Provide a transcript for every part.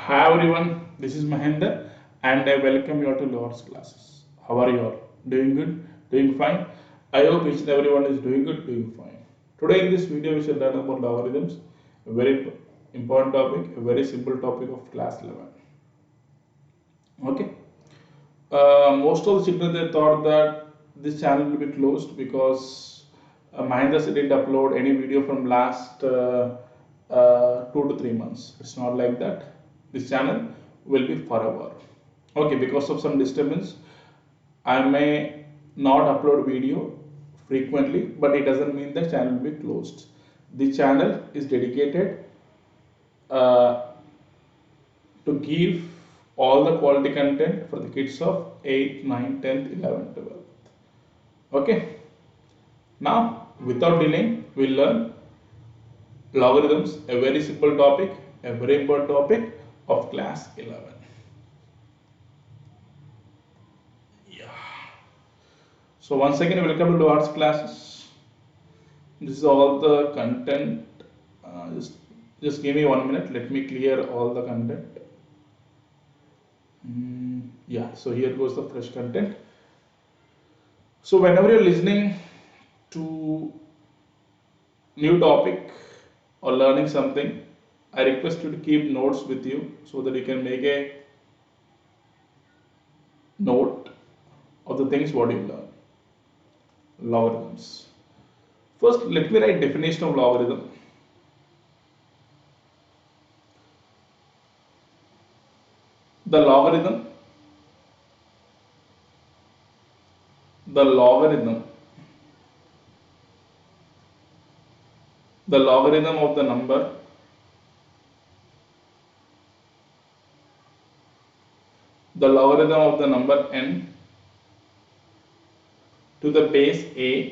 Hi everyone, this is Mahendra and I welcome you all to LUHAR'S classes. How are you all? Doing good? Doing fine? I hope each and everyone is doing good, doing fine. Today in this video we shall learn about logarithms, a very important topic, a very simple topic of class 11. Okay. Most of the children they thought that this channel will be closed because Mahendra didn't upload any video from last 2 to 3 months. It's not like that. This channel will be forever. Okay, because of some disturbance, I may not upload video frequently, but it doesn't mean the channel will be closed. The channel is dedicated uh, to give all the quality content for the kids of 8th, 9th, 10th, 11th, 12th. Okay, now without delaying, we'll learn logarithms, a very simple topic, a very important topic of class 11. Yeah. So once again, welcome to LUHAR'S classes. This is all the content. Just give me 1 minute. Let me clear all the content. Yeah. So here goes the fresh content. So whenever you're listening to new topic or learning something, I request you to keep notes with you so that you can make a note of the things what you learn. Logarithms. First, let me write definition of logarithm. The logarithm, the logarithm, the logarithm of the number n to the base a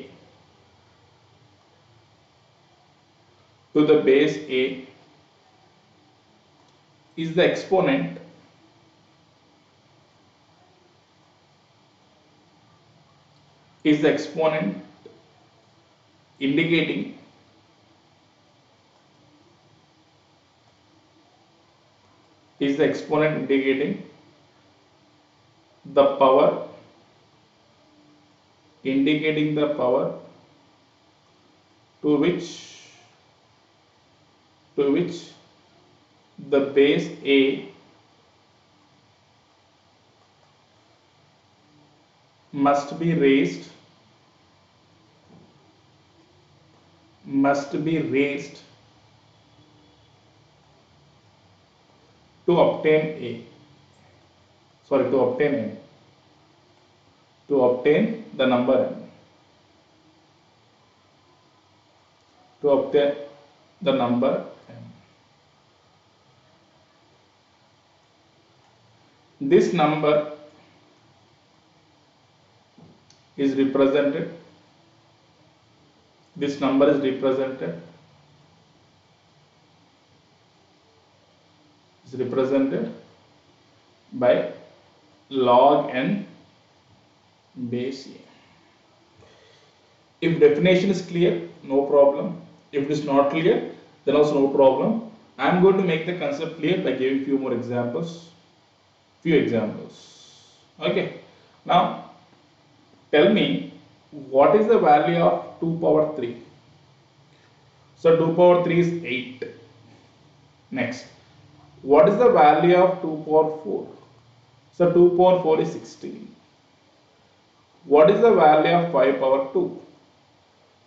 is the exponent indicating the power to which the base a must be raised to obtain n, to obtain the number n, to obtain the number n. This number is represented by log n base a. If definition is clear, no problem. If it is not clear, then also no problem. I am going to make the concept clear by giving few examples. Okay. Now, tell me what is the value of 2 power 3? So 2 power 3 is 8. Next, what is the value of 2 power 4? So 2 power 4 is 16. What is the value of 5 power 2?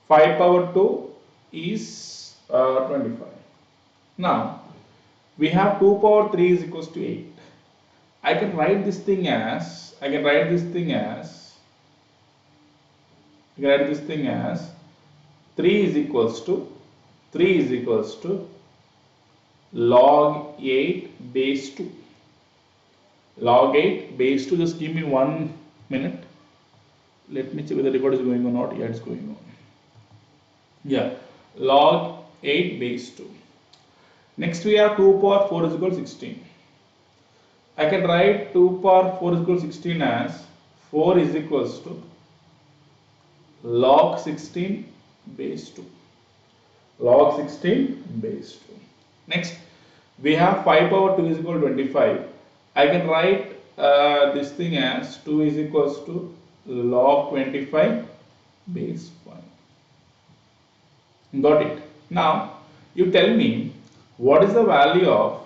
5 power 2 is 25. Now, we have 2 power 3 is equals to 8. I can write this thing as 3 is equals to log 8 base 2. Log 8 base 2, just give me 1 minute. Let me check whether the record is going or not. Yeah, it's going on. Yeah, log 8 base 2. Next we have 2 power 4 is equal to 16. I can write 2 power 4 is equal to 16 as 4 is equals to log 16 base 2. Log 16 base 2. Next, We have 5 power 2 is equal to 25. I can write this thing as 2 is equals to log 25 base 5. Got it? Now you tell me what is the value of,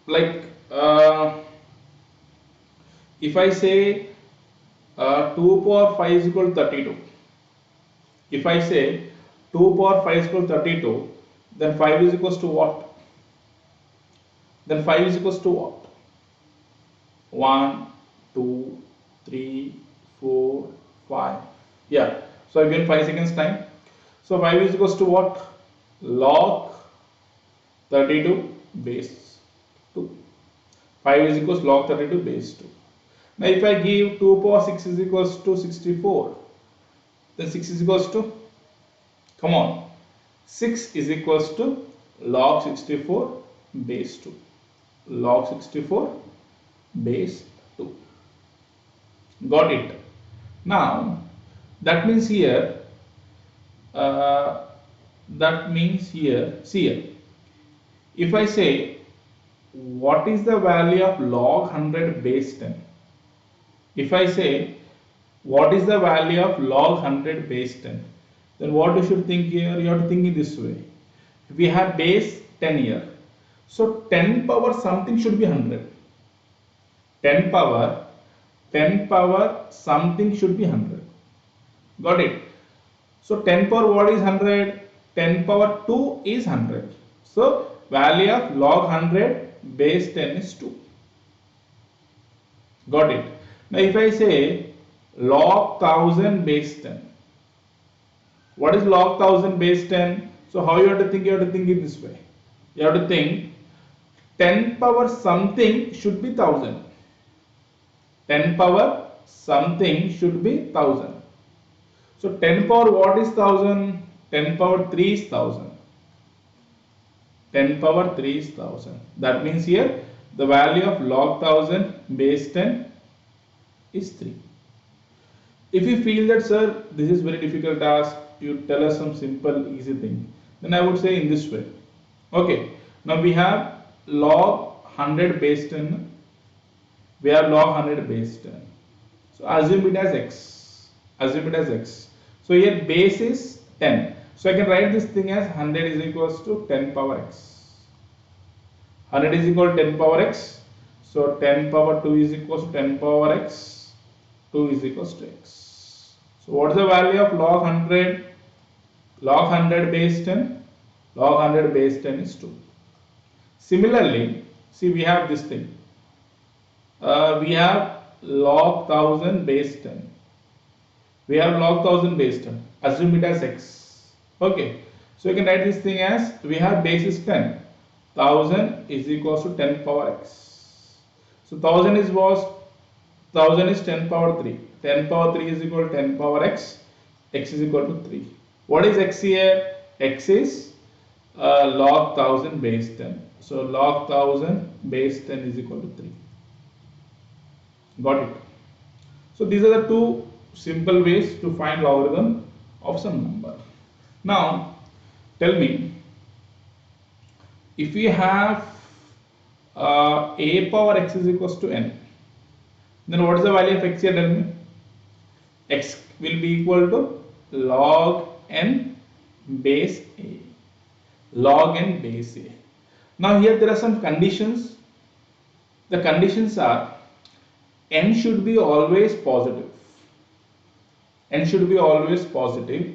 like if I say 2 power 5 is equal to 32. If I say 2 power 5 is equal to 32, then 5 is equals to what? Then 5 is equals to what? 1, 2, 3, 4, 5. Yeah. So I given 5 seconds time. So 5 is equals to what? Log 32 base 2. 5 is equals to log 32 base 2. Now if I give 2 power 6 is equals to 64, then 6 is equals to, come on, 6 is equals to log 64 base 2. Log 64 base 2. Got it? Now that means here, see here, if I say what is the value of log 100 base 10, if I say what is the value of log 100 base 10, then what you should think here? You have to think in this way. We have base 10 here, so 10 power something should be 100. 10 power something should be 100. Got it? So 10 power what is 100? 10 power 2 is 100. So value of log 100 base 10 is 2. Got it? Now if I say log 1000 base 10, what is log 1000 base 10? So how you have to think? You have to think in this way. You have to think 10 power something should be 1000. 10 power something should be 1000. So 10 power what is 1000? 10 power 3 is 1000. 10 power 3 is 1000. That means here the value of log 1000 base 10 is 3. If you feel that, sir, this is very difficult task, you tell us some simple easy thing, then I would say in this way. Okay, now we have log 100 base 10. We have log 100 base 10. So assume it as x. Assume it as x. So here base is 10. So I can write this thing as 100 is equals to 10 power x. 100 is equal to 10 power x. So 10 power 2 is equals to 10 power x. 2 is equals to x. So what is the value of log 100? Log 100 base 10. Log 100 base 10 is 2. Similarly, see we have this thing. We have log 1000 base 10. We have log 1000 base 10. Assume it as x. Okay. So you can write this thing as, we have base is 10. 1000 is equals to 10 power x. So 1000 is 10 power 3. 10 power 3 is equal to 10 power x. X is equal to 3. What is x here? X is log 1000 base 10. So log 1000 base 10 is equal to 3. Got it? So these are the two simple ways to find logarithm of some number. Now tell me, if we have a power x is equals to n, then what is the value of x here? Tell me. X will be equal to log n base a. Log n base a. Now here there are some conditions. The conditions are n should be always positive. N should be always positive,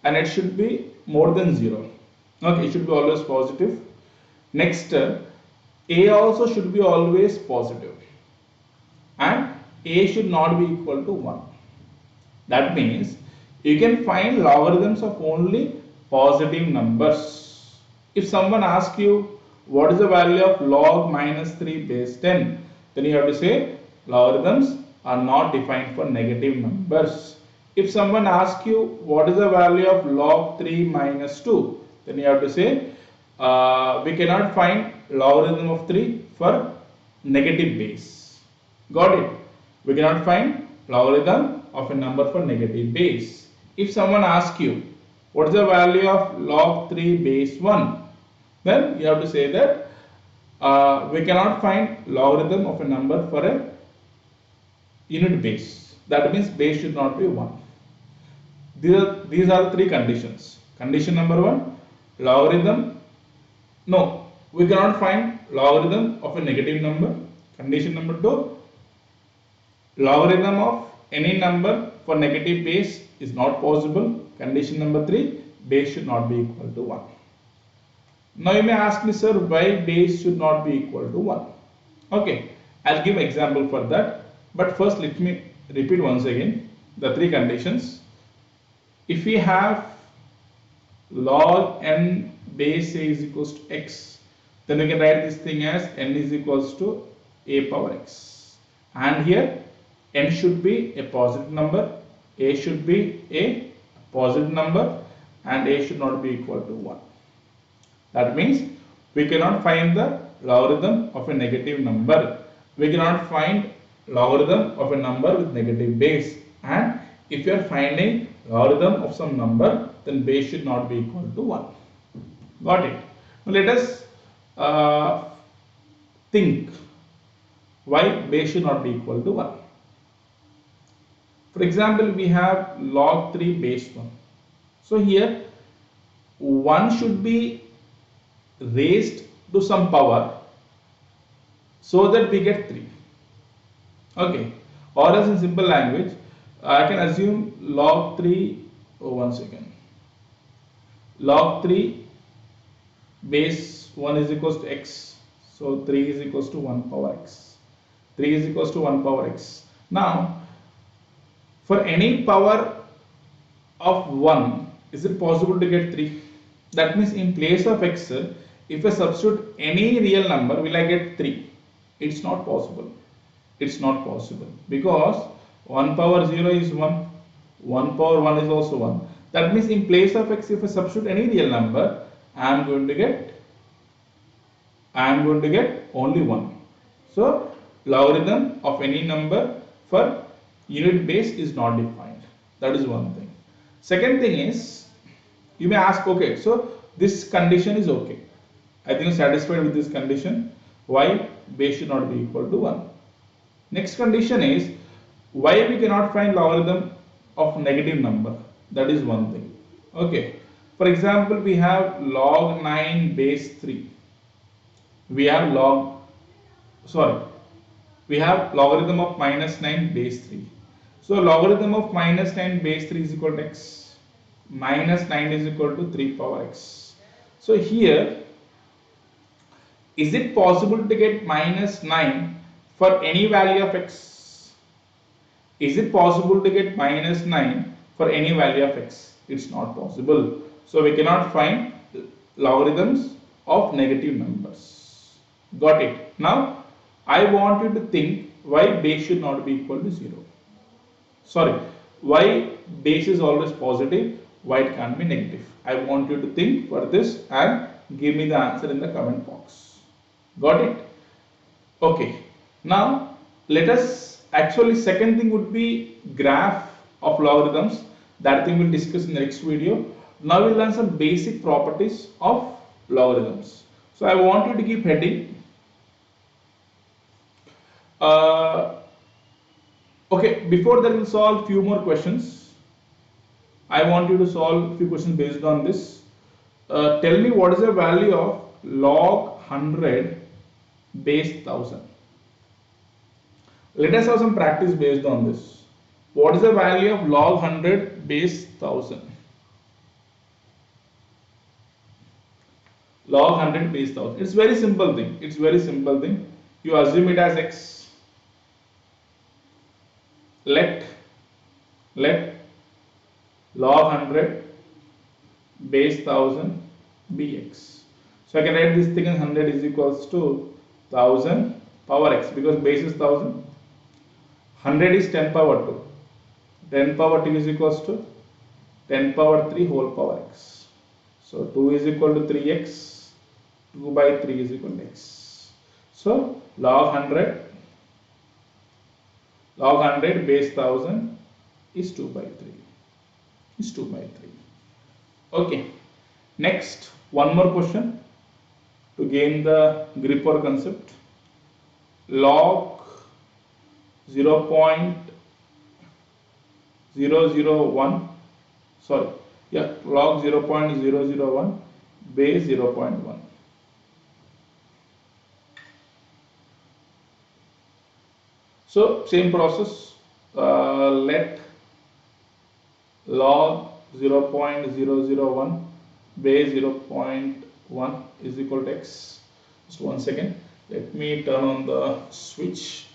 and it should be more than 0. Okay, it should be always positive. Next, a also should be always positive, and a should not be equal to 1. That means you can find logarithms of only positive numbers. If someone asks you what is the value of log minus 3 base 10, then you have to say logarithms are not defined for negative numbers. If someone asks you what is the value of log 3 minus 2, then you have to say we cannot find logarithm of 3 for negative base. Got it? We cannot find logarithm of a number for negative base. If someone asks you what is the value of log 3 base 1, then you have to say that we cannot find logarithm of a number for a unit base. That means base should not be 1. These are the three conditions. Condition number 1, logarithm. No, we cannot find logarithm of a negative number. Condition number 2, logarithm of any number for negative base is not possible. Condition number 3, base should not be equal to 1. Now you may ask me, sir, why base should not be equal to 1? Okay, I'll give example for that. But first let me repeat once again the three conditions. If we have log n base a is equals to x, then we can write this thing as n is equals to a power x. And here n should be a positive number, a should be a positive number, and a should not be equal to 1. That means we cannot find the logarithm of a negative number. We cannot find logarithm of a number with negative base. And if you are finding logarithm of some number, then base should not be equal to 1. Got it? Now let us think why base should not be equal to 1. For example, we have log 3 base 1. So here 1 should be raised to some power so that we get 3. Okay, or else in simple language, I can assume log 3, one second, log 3 base 1 is equals to x, so 3 is equals to 1 power x, 3 is equals to 1 power x. Now, for any power of 1, is it possible to get 3? That means in place of x, if I substitute any real number, will I get 3? It's not possible. It's not possible because 1 power 0 is 1, 1 power 1 is also 1. That means in place of x, if I substitute any real number, I am going to get only 1. So logarithm of any number for unit base is not defined. That is one thing. Second thing is, you may ask, okay, so this condition is okay. I think satisfied with this condition. Why base should not be equal to 1? Next condition is, why we cannot find logarithm of negative number? That is one thing. Okay. For example, we have log 9 base 3. We have logarithm of minus 9 base 3. So logarithm of minus 9 base 3 is equal to x. Minus 9 is equal to 3 power x. So here, is it possible to get minus 9 for any value of x? Is it possible to get minus 9 for any value of x? It's not possible. So we cannot find logarithms of negative numbers. Got it? Now I want you to think why base should not be equal to 0. Sorry, why base is always positive, why it can't be negative. I want you to think for this and give me the answer in the comment box. Got it? Okay. Now let us, actually second thing would be graph of logarithms. That thing we'll discuss in the next video. Now we'll learn some basic properties of logarithms. So I want you to keep heading. Okay, before that we'll solve few more questions. I want you to solve few questions based on this. Tell me what is the value of log 100 base 1000. Let us have some practice based on this. What is the value of log 100 base 1000? Log 100 base 1000. It's very simple thing. It's very simple thing. You assume it as x. Let log 100 base 1000 be x. So I can write this thing as 100 is equals to 1000 power x, because base is 1000. 100 is 10 power 2. 10 power 2 is equals to 10 power 3 whole power x. So 2 is equal to 3x. 2 by 3 is equal to x. So log 100 base 1000 is 2 by 3. Is 2 by 3. Okay. Next, one more question. to gain the grip or concept. Log 0.001, sorry, yeah, log 0.001 base 0.1. So same process, let log 0.001 base 0.1 is equal to x. Just one second, let me turn on the switch.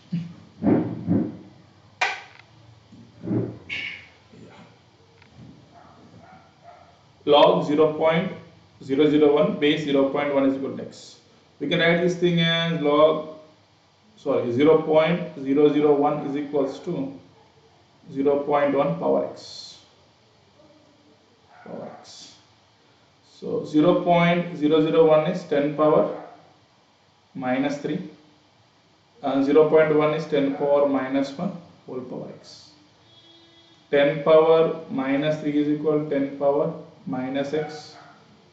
Log 0.001 base 0.1 is equal to x. We can write this thing as 0.001 is equals to 0.1 power x. So 0.001 is 10 power minus 3 and 0.1 is 10 power minus 1 whole power x. 10 power minus 3 is equal to 10 power minus x.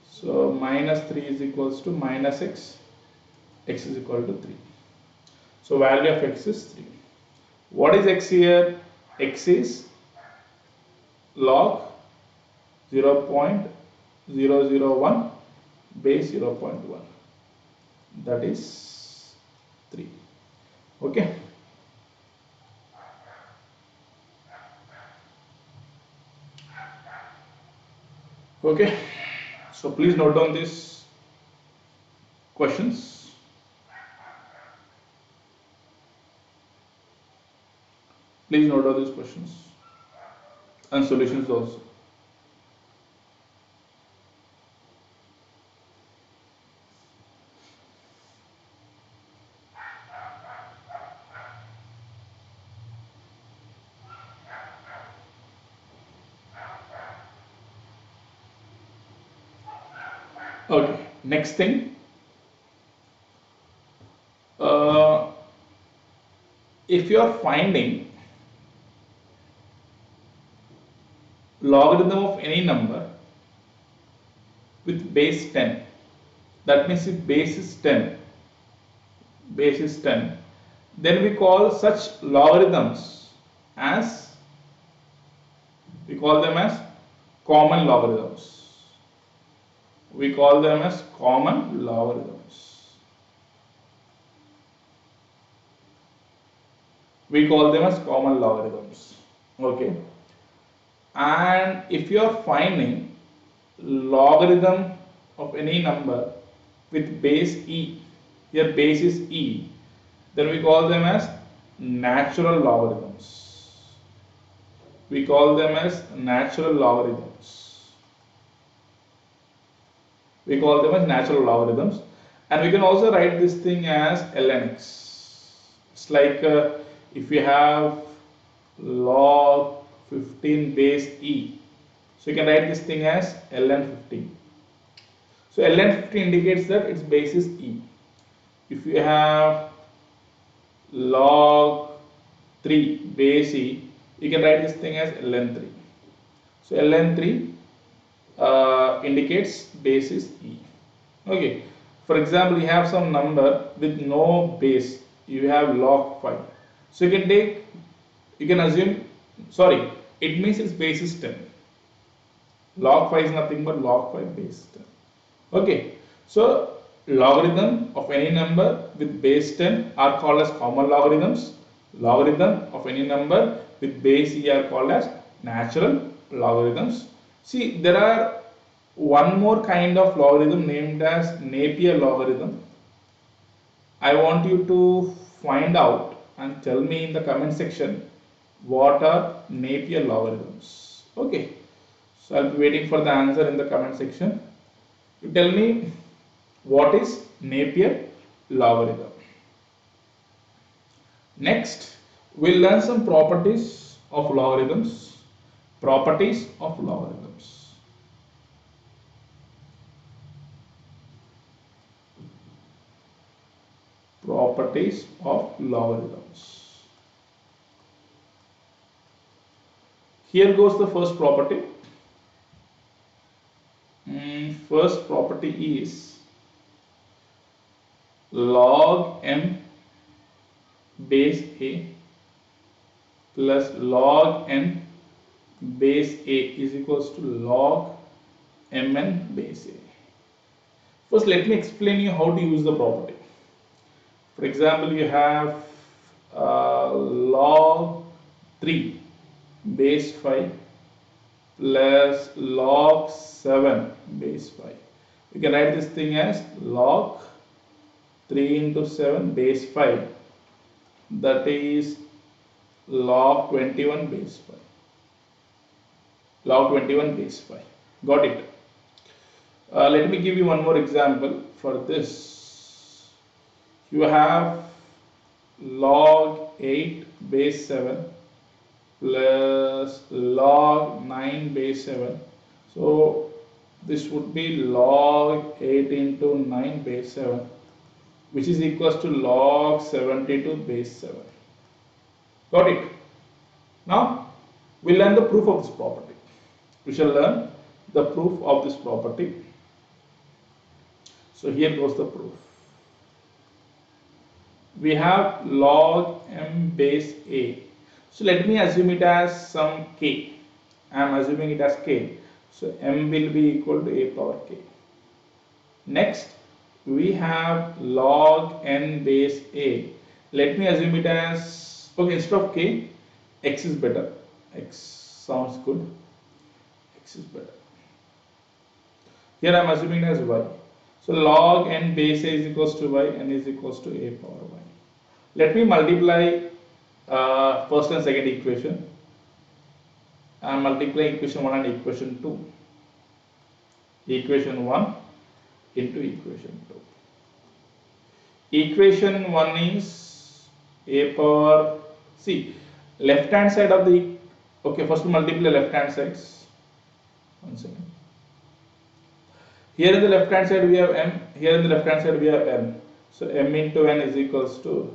So minus 3 is equals to minus x. X is equal to 3. So value of x is 3. What is x here? X is log 0.001 base 0.1. That is 3. Okay. Okay. So please note down these questions. Please note down these questions and solutions also. Okay, next thing. If you are finding logarithm of any number with base 10, that means if base is 10, then we call such logarithms as, we call them as common logarithms. We call them as common logarithms. We call them as common logarithms. Okay. And if you are finding logarithm of any number with base e, here base is e, then we call them as natural logarithms. We call them as natural logarithms. We call them as natural logarithms, and we can also write this thing as ln x. It's like if you have log 15 base e, so you can write this thing as ln 15. So ln 15 indicates that its base is e. If you have log 3 base e, you can write this thing as ln 3. So ln 3 indicates base is e. Okay. For example, you have some number with no base. You have log 5. So you can assume, sorry, it means its base is 10. Log 5 is nothing but log 5 base 10. Okay. So logarithm of any number with base 10 are called as common logarithms. Logarithm of any number with base e are called as natural logarithms. See, there are one more kind of logarithm named as Napier logarithm. I want you to find out and tell me in the comment section what are Napier logarithms. Okay. So I'll be waiting for the answer in the comment section. You tell me what is Napier logarithm. Next, we'll learn some properties of logarithms. Properties of logarithms. Properties of logarithms. Here goes the first property. First property is log m base a plus log n base a is equals to log mn base a. First, let me explain you how to use the property. For example, you have log 3 base 5 plus log 7 base 5. You can write this thing as log 3 into 7 base 5, that is log 21 base 5. Log 21 base 5. Got it? Let me give you one more example for this. You have log 8 base 7 plus log 9 base 7. So this would be log 8 into 9 base 7, which is equals to log 72 base 7. Got it? Now we'll learn the proof of this property. We shall learn the proof of this property. So here goes the proof. We have log m base a. So let me assume it as some k. I am assuming it as k. So m will be equal to a power k. Next, we have log n base a. Let me assume it as, okay, instead of k, x is better. X sounds good. X is better. Here I am assuming it as y. So log n base a is equals to y, n is equals to a power y. Let me multiply first and second equation. I am multiplying equation 1 and equation 2. Equation 1 into equation 2. Equation 1 is a power, see, left hand side of the, okay, first we multiply left hand sides. One second. Here in the left hand side we have m, here in the left hand side we have m. So m into n is equals to,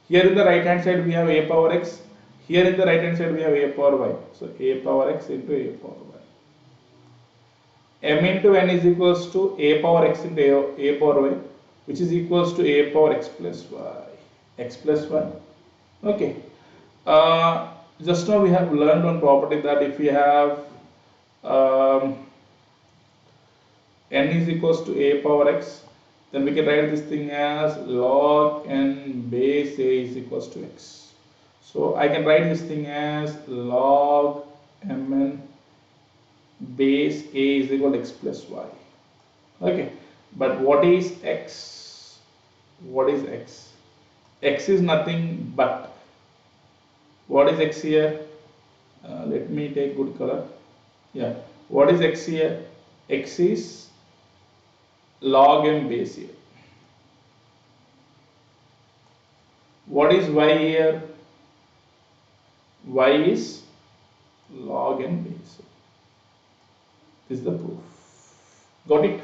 here in the right hand side we have a power x, here in the right hand side we have a power y. So a power x into a power y. M into n is equals to a power x into a power y, which is equals to a power x plus y. X plus y. Okay. Just now we have learned one property that if we have n is equals to a power x, then we can write this thing as log n base a is equals to x. So I can write this thing as log mn base a is equal to x plus y. Okay, but what is x? What is x? X is nothing but, what is x here? Let me take good color. Yeah, what is x here? X is log m base here. What is y here? Y is log n base. This is the proof. Got it?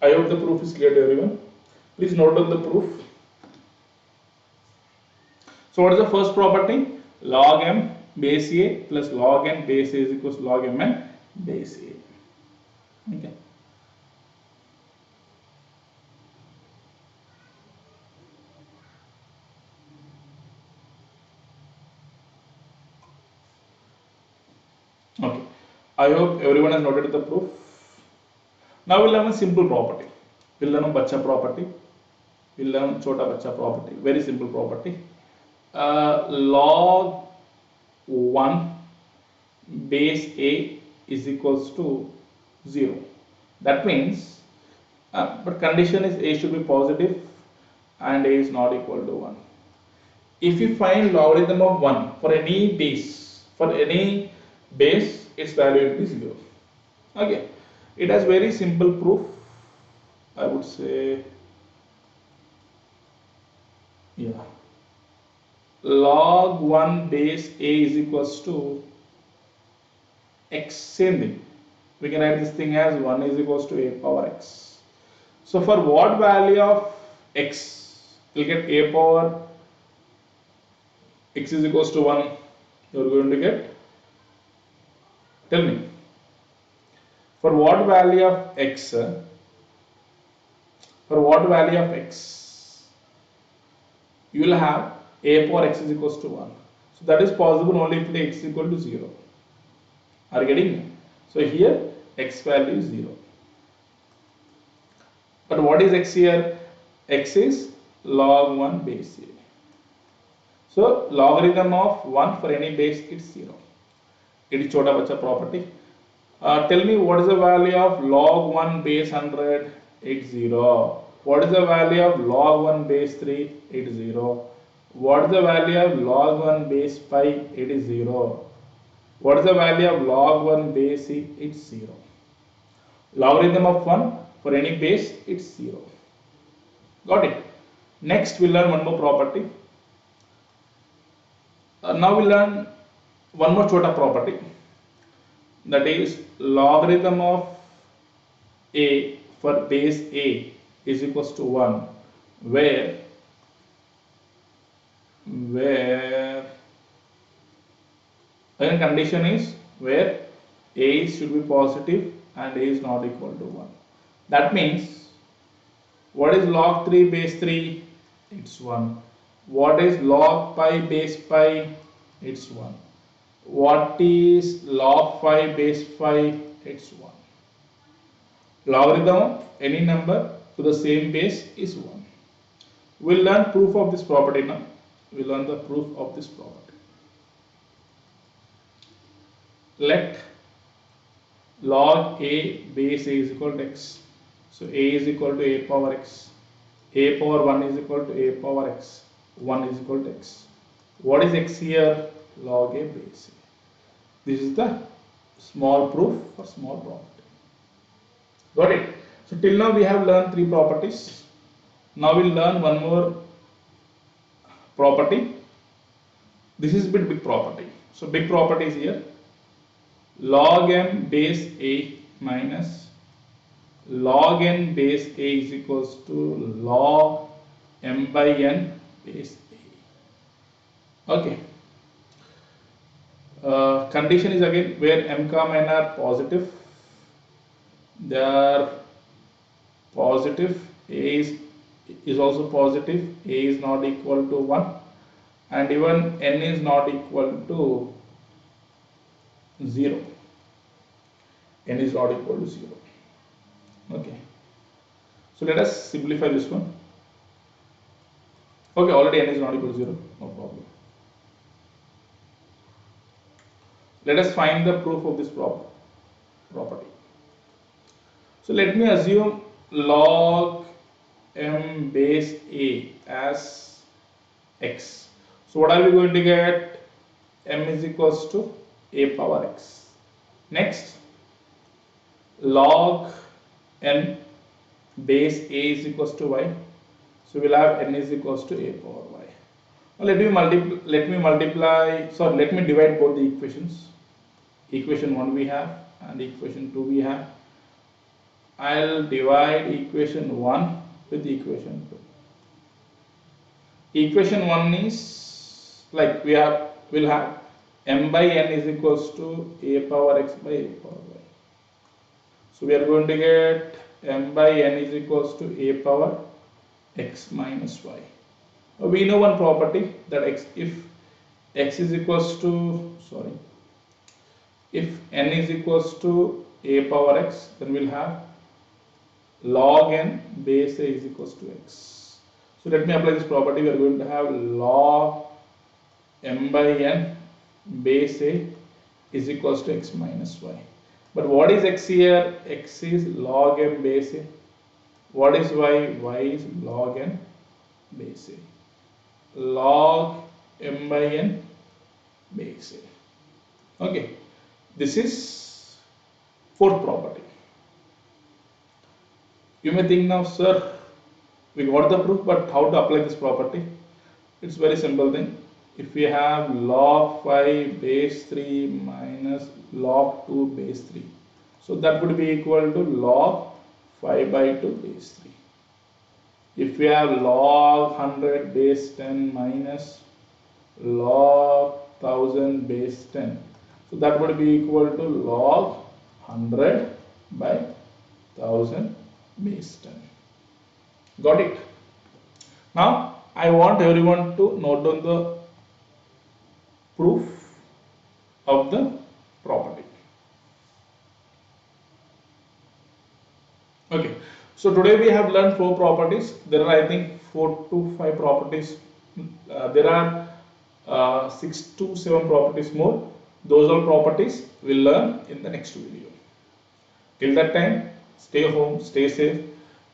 I hope the proof is clear to everyone. Please note down the proof. So what is the first property? Log m base a plus log n base a is equals to log mn base a. Okay. Okay. I hope everyone has noted the proof. Now we'll learn a simple property. We'll learn a bacha property. We'll learn chota bacha property. Very simple property. Log 1 base a is equals to 0. That means, but condition is a should be positive and a is not equal to 1. If you find logarithm of 1 for any base, its value will be 0. Okay, it has very simple proof. I would say, yeah, log 1 base a is equals to x, same thing. We can write this thing as 1 is equals to a power x. So for what value of x, we'll get a power x is equals to 1, you are going to get, tell me, for what value of x, For what value of x? You will have a power x is equals to 1. So that is possible only if the x is equal to 0. Are you getting me? So here x value is 0. But what is x here? X is log 1 base a. So logarithm of 1 for any base is 0. It is chota bacha property. Tell me what is the value of log 1 base 100? It's 0. What is the value of log 1 base 3? It is 0. What is the value of log 1 base 5? It is 0. What is the value of log 1 base c? It's 0. Logarithm of 1 for any base, it's 0. Got it? Next we'll learn one more property. Now we'll learn one more chota property, that is logarithm of a for base a is equals to 1, where again condition is where a should be positive and a is not equal to 1. That means what is log 3 base 3? It's 1. What is log pi base pi? It's 1. What is log 5 base 5? It's 1. Logarithm of any number to the same base is 1. We'll learn proof of this property now. We'll learn the proof of this property. Let log a base a is equal to x. So a is equal to a power x. A power 1 is equal to a power x. 1 is equal to x. What is x here? Log a base a. This is the small proof for small property. Got it? So till now we have learned 3 properties. Now we'll learn one more property. This is big property. So big property is here. Log m base a minus log n base a is equals to log m by n base a. Okay. Condition is again where m comma n are positive. They are positive. A is also positive. A is not equal to 1, and even n is not equal to 0. N is not equal to 0. Okay. So let us simplify this one. Okay, already n is not equal to 0. No problem. Let us find the proof of this property. So let me assume log m base a as x. So what are we going to get? M is equals to a power x. Next, log n base a is equals to y. So we'll have n is equals to a power y. Now let me divide both the equations. Equation 1 we have and equation 2 we have. I'll divide equation 1 with equation 2. Equation 1 is like we'll have m by n is equals to a power x by a power y. So we are going to get m by n is equals to a power x minus y. We know one property that if x is equals to if n is equals to a power x, then we'll have log n base a is equals to x. So let me apply this property. We are going to have log m by n base a is equals to x minus y. But what is x here? X is log m base a. What is y? Y is log n base a. Log m by n base a. Okay. This is fourth property. You may think now, sir, we got the proof, but how to apply this property? It's very simple thing. If we have log 5 base 3 minus log 2 base 3, so that would be equal to log 5 by 2 base 3. If we have log 100 base 10 minus log 1000 base 10, so that would be equal to log 100 by 1000 base 10. Got it? Now I want everyone to note down the proof of the property. Okay, so today we have learned 4 properties. There are, I think, 4 to 5 properties. There are 6 to 7 properties more. Those are properties we'll learn in the next video. Till that time, stay home, stay safe.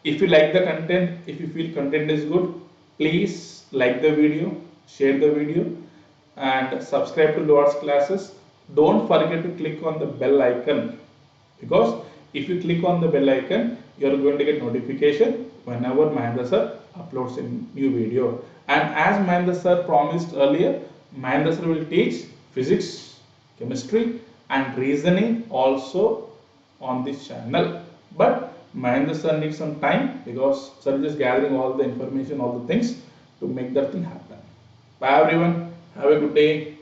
If you like the content, if you feel content is good, please like the video, share the video, and subscribe to LUHAR'S classes. Don't forget to click on the bell icon, because if you click on the bell icon, you are going to get notification whenever Mahendra sir uploads a new video. And as Mahendra sir promised earlier, Mahendra sir will teach physics, chemistry, and reasoning also on this channel. But Mahendra sir needs some time, because sir is just gathering all the information, all the things to make that thing happen. Bye everyone. Have a good day.